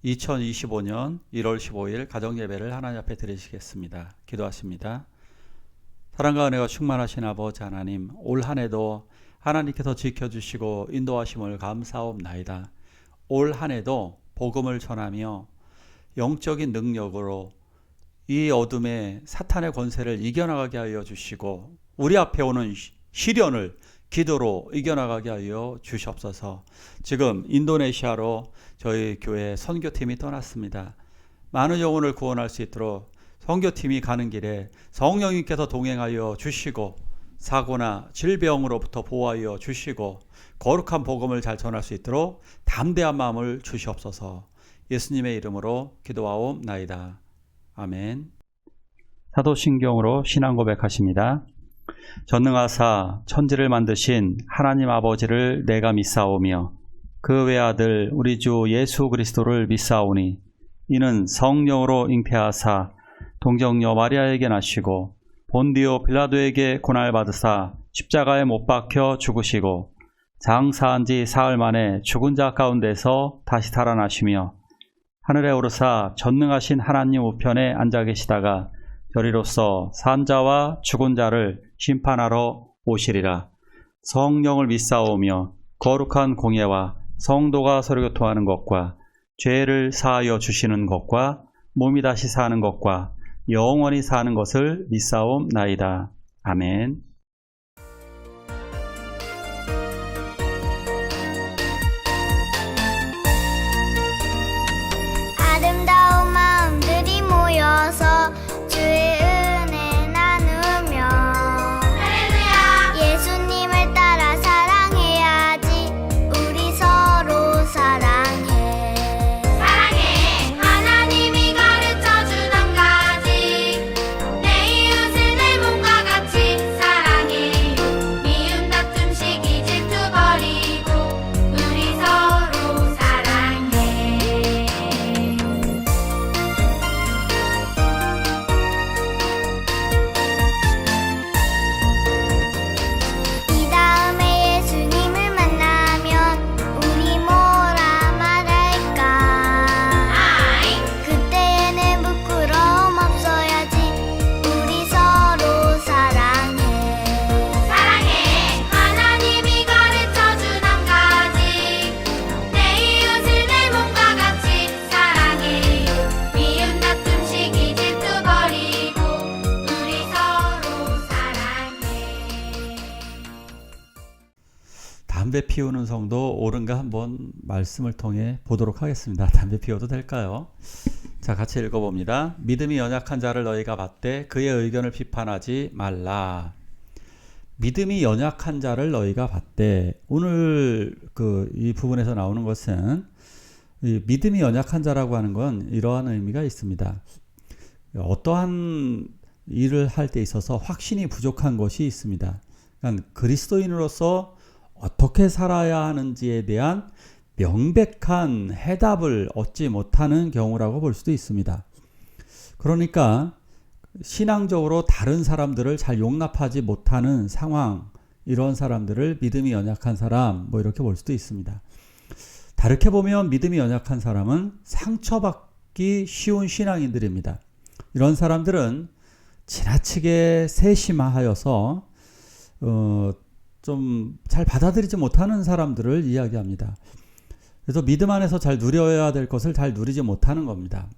2025년 1월 15일 가정예배를 하나님 앞에 드리시겠습니다. 기도하십니다. 사랑과 은혜가 충만하신 아버지 하나님, 올 한 해도 하나님께서 지켜주시고 인도하심을 감사옵나이다. 올 한 해도 복음을 전하며 영적인 능력으로 이 어둠의 사탄의 권세를 이겨나가게 하여 주시고 우리 앞에 오는 시련을 기도로 이겨나가게 하여 주시옵소서. 지금 인도네시아로 저희 교회 선교팀이 떠났습니다. 많은 영혼을 구원할 수 있도록 선교팀이 가는 길에 성령님께서 동행하여 주시고 사고나 질병으로부터 보호하여 주시고 거룩한 복음을 잘 전할 수 있도록 담대한 마음을 주시옵소서. 예수님의 이름으로 기도하옵나이다. 아멘. 사도신경으로 신앙 고백하십니다. 전능하사 천지를 만드신 하나님 아버지를 내가 믿사오며 그 외아들 우리 주 예수 그리스도를 믿사오니 이는 성령으로 잉태하사 동정녀 마리아에게 나시고 본디오 빌라도에게 고난받으사 십자가에 못 박혀 죽으시고 장사한 지 사흘 만에 죽은 자 가운데서 다시 살아나시며 하늘에 오르사 전능하신 하나님 우편에 앉아 계시다가 저리로서 산자와 죽은 자를 심판하러 오시리라. 성령을 믿사오며 거룩한 공예와 성도가 서로 교통하는 것과 죄를 사하여 주시는 것과 몸이 다시 사는 것과 영원히 사는 것을 믿사옵나이다. 아멘. 아름다운 마음들이 모여서 주의 은혜 나누며 할렐루야. 예수님을 따라 사랑해야지. 우리 서로 사랑해. 사랑해. 하나님이 가르쳐준 한 가지. 내 이웃을 내 몸과 같이 사랑해요. 미움 다툼 시기 질투 버리고 우리 서로 사랑해. 이 다음에 예수님을 만나면 우리 뭐라 말할까? 그때에는 부끄러움 없어야지. 우리 서로 사랑해. 사랑해. 하나님이 가르쳐준 한 가지. 내 이웃을 내 몸과 같이 사랑해요. 미움 다툼 시기 질투 버리고 우리 서로 사랑해. 담배 피우는 성도 옳은가 한번 말씀을 통해 보도록 하겠습니다. 담배 피워도 될까요? 자, 같이 읽어봅니다. 믿음이 연약한 자를 너희가 받되 그의 의견을 비판하지 말라. 믿음이 연약한 자를 너희가 받되, 오늘 이 부분에서 나오는 것은 이 믿음이 연약한 자라고 하는 건 이러한 의미가 있습니다. 어떠한 일을 할 때 있어서 확신이 부족한 것이 있습니다. 그러니까 그리스도인으로서 어떻게 살아야 하는지에 대한 명백한 해답을 얻지 못하는 경우라고 볼 수도 있습니다. 그러니까 신앙적으로 다른 사람들을 잘 용납하지 못하는 상황, 이런 사람들을 믿음이 연약한 사람, 이렇게 볼 수도 있습니다. 다르게 보면 믿음이 연약한 사람은 상처받기 쉬운 신앙인들입니다. 이런 사람들은 지나치게 세심하여서 좀 잘 받아들이지 못하는 사람들을 이야기합니다. 그래서 믿음 안에서 잘 누려야 될 것을 잘 누리지 못하는 겁니다.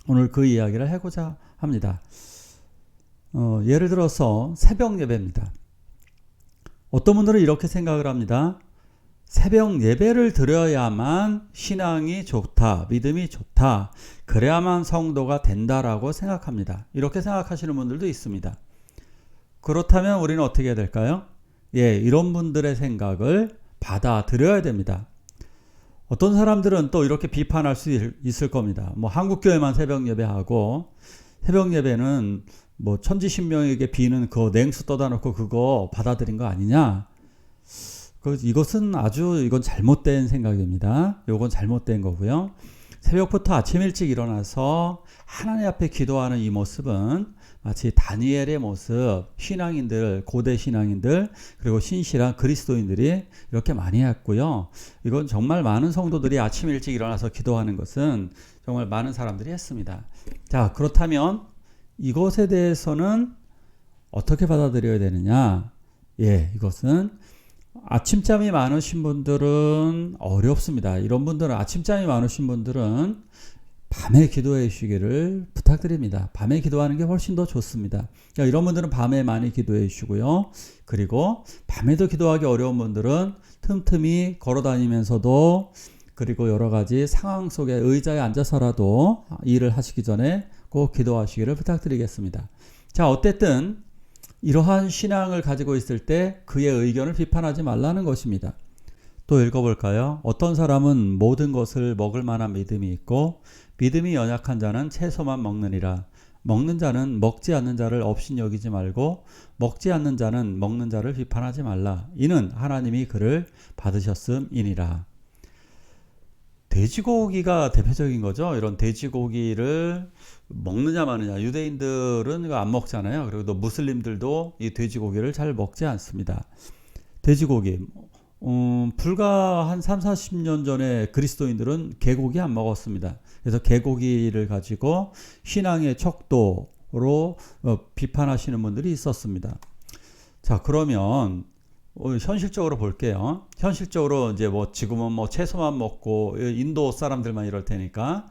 오늘 그 이야기를 하고자 합니다. 예를 들어서 새벽 예배입니다. 어떤 분들은 이렇게 생각을 합니다. 새벽 예배를 드려야만 신앙이 좋다, 믿음이 좋다, 그래야만 성도가 된다라고 생각합니다. 이렇게 생각하시는 분들도 있습니다. 그렇다면 우리는 어떻게 해야 될까요? 이런 분들의 생각을 받아들여야 됩니다. 어떤 사람들은 또 이렇게 비판할 수 있을 겁니다. 한국교회만 새벽 예배하고, 새벽 예배는 천지신명에게 비는 그 냉수 떠다 놓고 그거 받아들인 거 아니냐? 이것은 이건 잘못된 생각입니다. 이건 잘못된 거고요. 새벽부터 아침 일찍 일어나서 하나님 앞에 기도하는 이 모습은 마치 다니엘의 모습, 신앙인들, 고대 신앙인들, 그리고 신실한 그리스도인들이 이렇게 많이 했고요. 이건 정말 많은 성도들이 아침 일찍 일어나서 기도하는 것은 정말 많은 사람들이 했습니다. 자, 그렇다면 이것에 대해서는 어떻게 받아들여야 되느냐? 예, 이것은 아침잠이 많으신 분들은 어렵습니다. 이런 분들은, 아침잠이 많으신 분들은 밤에 기도해 주시기를 부탁드립니다. 밤에 기도하는 게 훨씬 더 좋습니다. 그러니까 이런 분들은 밤에 많이 기도해 주시고요. 그리고 밤에도 기도하기 어려운 분들은 틈틈이 걸어 다니면서도, 그리고 여러 가지 상황 속에 의자에 앉아서라도 일을 하시기 전에 꼭 기도하시기를 부탁드리겠습니다. 자, 어쨌든 이러한 신앙을 가지고 있을 때 그의 의견을 비판하지 말라는 것입니다. 또 읽어볼까요? 어떤 사람은 모든 것을 먹을 만한 믿음이 있고 믿음이 연약한 자는 채소만 먹느니라. 먹는 자는 먹지 않는 자를 업신여기지 말고 먹지 않는 자는 먹는 자를 비판하지 말라. 이는 하나님이 그를 받으셨음이니라. 돼지고기가 대표적인 거죠. 이런 돼지고기를 먹느냐 마느냐. 유대인들은 이거 안 먹잖아요. 그리고 또 무슬림들도 이 돼지고기를 잘 먹지 않습니다. 돼지고기, 불과 한 3, 40년 전에 그리스도인들은 개고기 안 먹었습니다. 그래서 개고기를 가지고 신앙의 척도로 비판하시는 분들이 있었습니다. 자, 그러면 현실적으로 볼게요. 현실적으로 이제 뭐 지금은 뭐 채소만 먹고 인도 사람들만 이럴 테니까,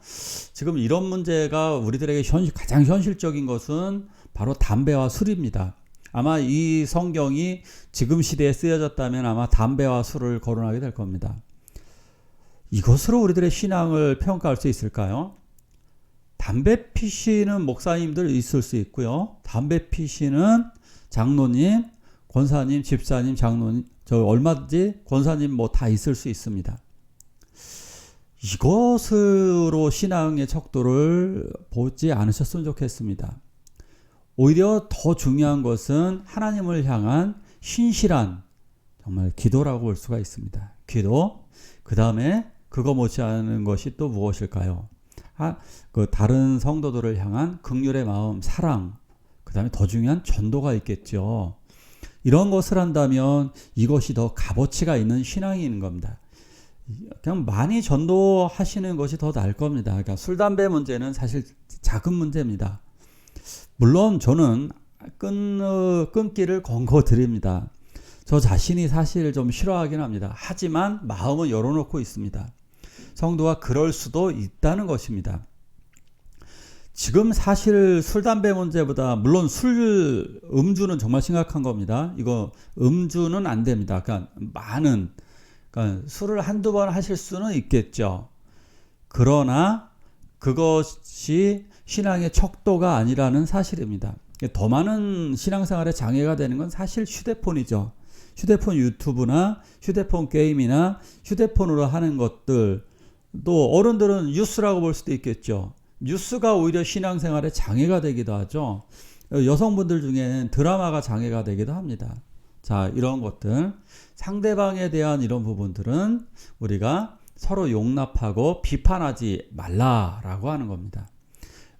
지금 이런 문제가 우리들에게 가장 현실적인 것은 바로 담배와 술입니다. 아마 이 성경이 지금 시대에 쓰여졌다면 아마 담배와 술을 거론하게 될 겁니다. 이것으로 우리들의 신앙을 평가할 수 있을까요? 담배 피시는 목사님들 있을 수 있고요. 담배 피시는 장로님, 권사님, 집사님, 장로님, 얼마든지 권사님 뭐 다 있을 수 있습니다. 이것으로 신앙의 척도를 보지 않으셨으면 좋겠습니다. 오히려 더 중요한 것은 하나님을 향한 신실한 정말 기도라고 볼 수가 있습니다. 기도, 그 다음에 그거 못지않은 것이 또 무엇일까요? 그 다른 성도들을 향한 긍휼의 마음, 사랑, 그 다음에 더 중요한 전도가 있겠죠. 이런 것을 한다면 이것이 더 값어치가 있는 신앙인 겁니다. 그냥 많이 전도하시는 것이 더 나을 겁니다. 그러니까 술, 담배 문제는 사실 작은 문제입니다. 물론 저는 끊기를 권고드립니다. 저 자신이 사실 좀 싫어하긴 합니다. 하지만 마음은 열어놓고 있습니다. 성도가 그럴 수도 있다는 것입니다. 지금 사실 술, 담배 문제보다, 물론 음주는 정말 심각한 겁니다. 이거 음주는 안 됩니다. 그러니까 술을 한두 번 하실 수는 있겠죠. 그러나 그것이 신앙의 척도가 아니라는 사실입니다. 더 많은 신앙생활에 장애가 되는 건 사실 휴대폰이죠. 휴대폰 유튜브나 휴대폰 게임이나 휴대폰으로 하는 것들, 또 어른들은 뉴스라고 볼 수도 있겠죠. 뉴스가 오히려 신앙생활에 장애가 되기도 하죠. 여성분들 중에는 드라마가 장애가 되기도 합니다. 자, 이런 것들, 상대방에 대한 이런 부분들은 우리가 서로 용납하고 비판하지 말라라고 하는 겁니다.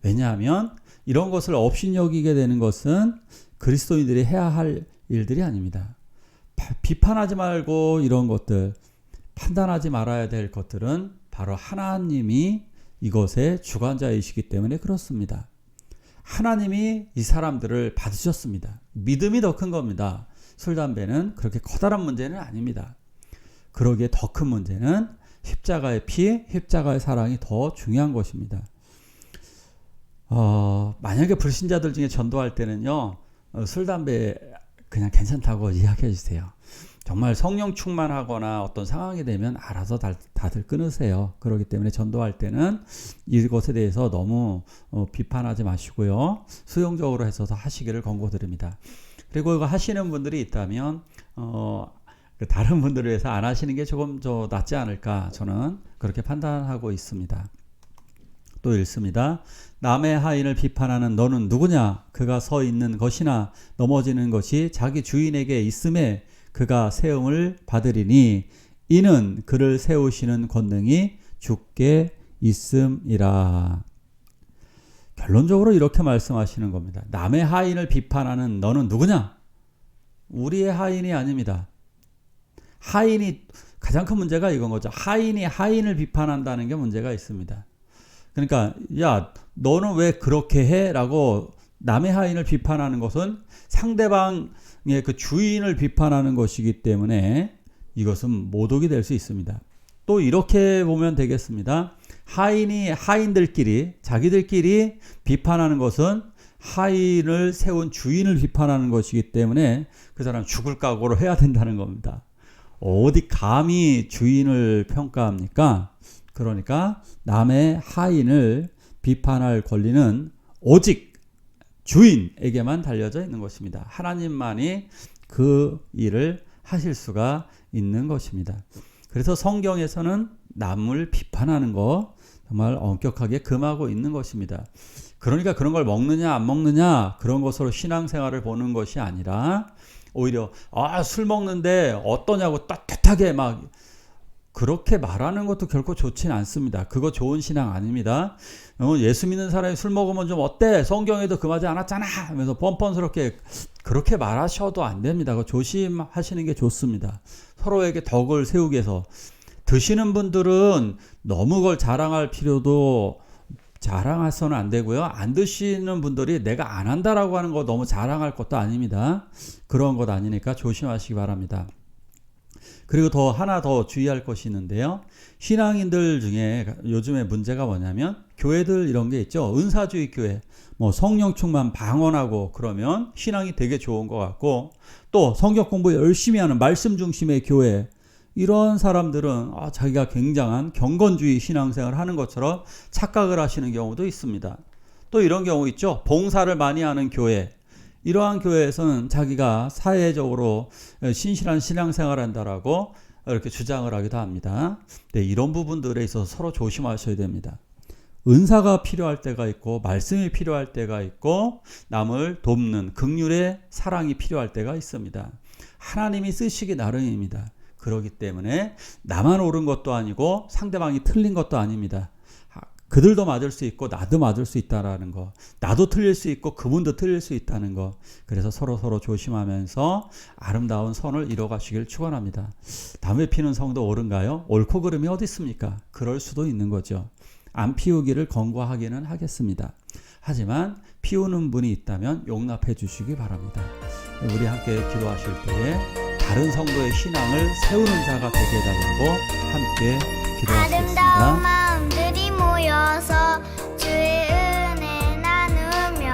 왜냐하면 이런 것을 업신여기게 되는 것은 그리스도인들이 해야 할 일들이 아닙니다. 비판하지 말고 이런 것들, 판단하지 말아야 될 것들은 바로 하나님이 이것의 주관자이시기 때문에 그렇습니다. 하나님이 이 사람들을 받으셨습니다. 믿음이 더 큰 겁니다. 술, 담배는 그렇게 커다란 문제는 아닙니다. 그러기에 더 큰 문제는 십자가의 피, 십자가의 사랑이 더 중요한 것입니다. 만약에 불신자들 중에 전도할 때는요, 술, 담배 그냥 괜찮다고 이야기해 주세요. 정말 성령 충만하거나 어떤 상황이 되면 알아서 다들 끊으세요. 그렇기 때문에 전도할 때는 이것에 대해서 너무 비판하지 마시고요. 수용적으로 해서 하시기를 권고드립니다. 그리고 이거 하시는 분들이 있다면 다른 분들을 위해서 안 하시는 게 조금 더 낫지 않을까, 저는 그렇게 판단하고 있습니다. 또 읽습니다. 남의 하인을 비판하는 너는 누구냐? 그가 서 있는 것이나 넘어지는 것이 자기 주인에게 있음에 그가 세움을 받으리니 이는 그를 세우시는 권능이 주께 있음이라. 결론적으로 이렇게 말씀하시는 겁니다. 남의 하인을 비판하는 너는 누구냐? 우리의 하인이 아닙니다. 하인이 가장 큰 문제가 이건 거죠. 하인이 하인을 비판한다는 게 문제가 있습니다. 그러니까 야 너는 왜 그렇게 해? 라고 남의 하인을 비판하는 것은 상대방의 그 주인을 비판하는 것이기 때문에 이것은 모독이 될 수 있습니다. 또 이렇게 보면 되겠습니다. 하인이 하인들끼리 자기들끼리 비판하는 것은 하인을 세운 주인을 비판하는 것이기 때문에 그 사람 죽을 각오로 해야 된다는 겁니다. 어디 감히 주인을 평가합니까? 그러니까 남의 하인을 비판할 권리는 오직 주인에게만 달려져 있는 것입니다. 하나님만이 그 일을 하실 수가 있는 것입니다. 그래서 성경에서는 남을 비판하는 거 정말 엄격하게 금하고 있는 것입니다. 그러니까 그런 걸 먹느냐 안 먹느냐 그런 것으로 신앙생활을 보는 것이 아니라 오히려 술 먹는데 어떠냐고 떳떳하게 막 그렇게 말하는 것도 결코 좋지는 않습니다. 그거 좋은 신앙 아닙니다. 예수 믿는 사람이 술 먹으면 좀 어때? 성경에도 금하지 않았잖아 하면서 뻔뻔스럽게 그렇게 말하셔도 안 됩니다. 그거 조심하시는 게 좋습니다. 서로에게 덕을 세우기 위해서. 드시는 분들은 너무 그걸 자랑할 필요도 자랑해서는 안 되고요. 안 드시는 분들이 내가 안 한다라고 하는 거 너무 자랑할 것도 아닙니다. 그런 것 아니니까 조심하시기 바랍니다. 그리고 더 하나 더 주의할 것이 있는데요. 신앙인들 중에 요즘에 문제가 뭐냐면 교회들 이런 게 있죠. 은사주의 교회, 뭐 성령 충만 방언하고 그러면 신앙이 되게 좋은 것 같고 또 성경 공부 열심히 하는 말씀 중심의 교회 이런 사람들은 자기가 굉장한 경건주의 신앙생활을 하는 것처럼 착각을 하시는 경우도 있습니다. 또 이런 경우 있죠. 봉사를 많이 하는 교회 이러한 교회에서는 자기가 사회적으로 신실한 신앙생활을 한다라고 이렇게 주장을 하기도 합니다. 네, 이런 부분들에 있어서 서로 조심하셔야 됩니다. 은사가 필요할 때가 있고 말씀이 필요할 때가 있고 남을 돕는 긍휼의 사랑이 필요할 때가 있습니다. 하나님이 쓰시기 나름입니다. 그렇기 때문에 나만 옳은 것도 아니고 상대방이 틀린 것도 아닙니다. 그들도 맞을 수 있고 나도 맞을 수 있다라는 거. 나도 틀릴 수 있고 그분도 틀릴 수 있다는 거. 그래서 서로 조심하면서 아름다운 선을 이뤄가시길 축원합니다. 담배 피는 성도 옳은가요? 옳고 그름이 어디 있습니까? 그럴 수도 있는 거죠. 안 피우기를 권고하기는 하겠습니다. 하지만 피우는 분이 있다면 용납해 주시기 바랍니다. 우리 함께 기도하실 때에 다른 성도의 신앙을 세우는 자가 되게 해달라고 함께 기도하시겠습니다. 아름다운 마음들이 모여서 주의 은혜 나누며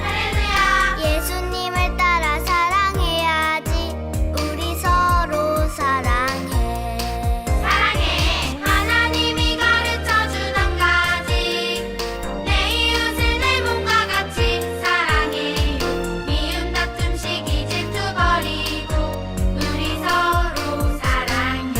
할렐루야. 예수님을 따라 사랑해야지. 우리 서로 사랑해. 사랑해. 하나님이 가르쳐준 한 가지. 내 이웃을 내 몸과 같이 사랑해요. 미움 다툼 시기 질투 버리고 우리 서로 사랑해.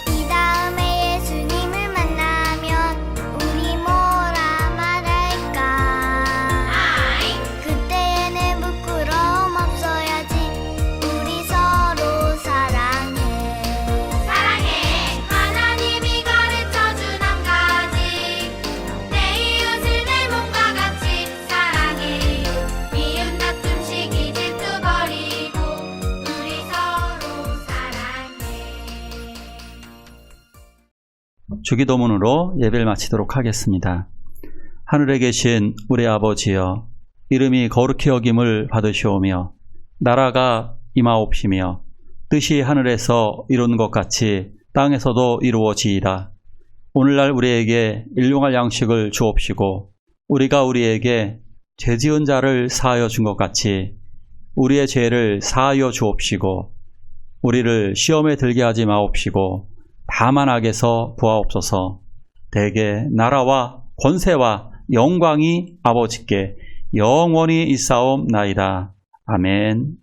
이 다음에 예수님을 만나면 우리 뭐라 말할까? 그때에는 부끄러움 없어야지. 우리 서로 사랑해. 사랑해. 하나님이 가르쳐준 한 가지. 내 이웃을 내 몸과 같이 사랑해요. 미움 다툼 시기 질투 버리고 우리 서로 사랑해. 주기도문으로 예배를 마치도록 하겠습니다. 하늘에 계신 우리 아버지여, 이름이 거룩히 여김을 받으시오며 나라가 임하옵시며 뜻이 하늘에서 이룬 것 같이 땅에서도 이루어지이다. 오늘날 우리에게 일용할 양식을 주옵시고 우리가 우리에게 죄 지은 자를 사하여 준 것 같이 우리의 죄를 사하여 주옵시고 우리를 시험에 들게 하지 마옵시고 다만 악에서 구하옵소서. 대개 나라와 권세와 영광이 아버지께 영원히 있사옵나이다. 아멘.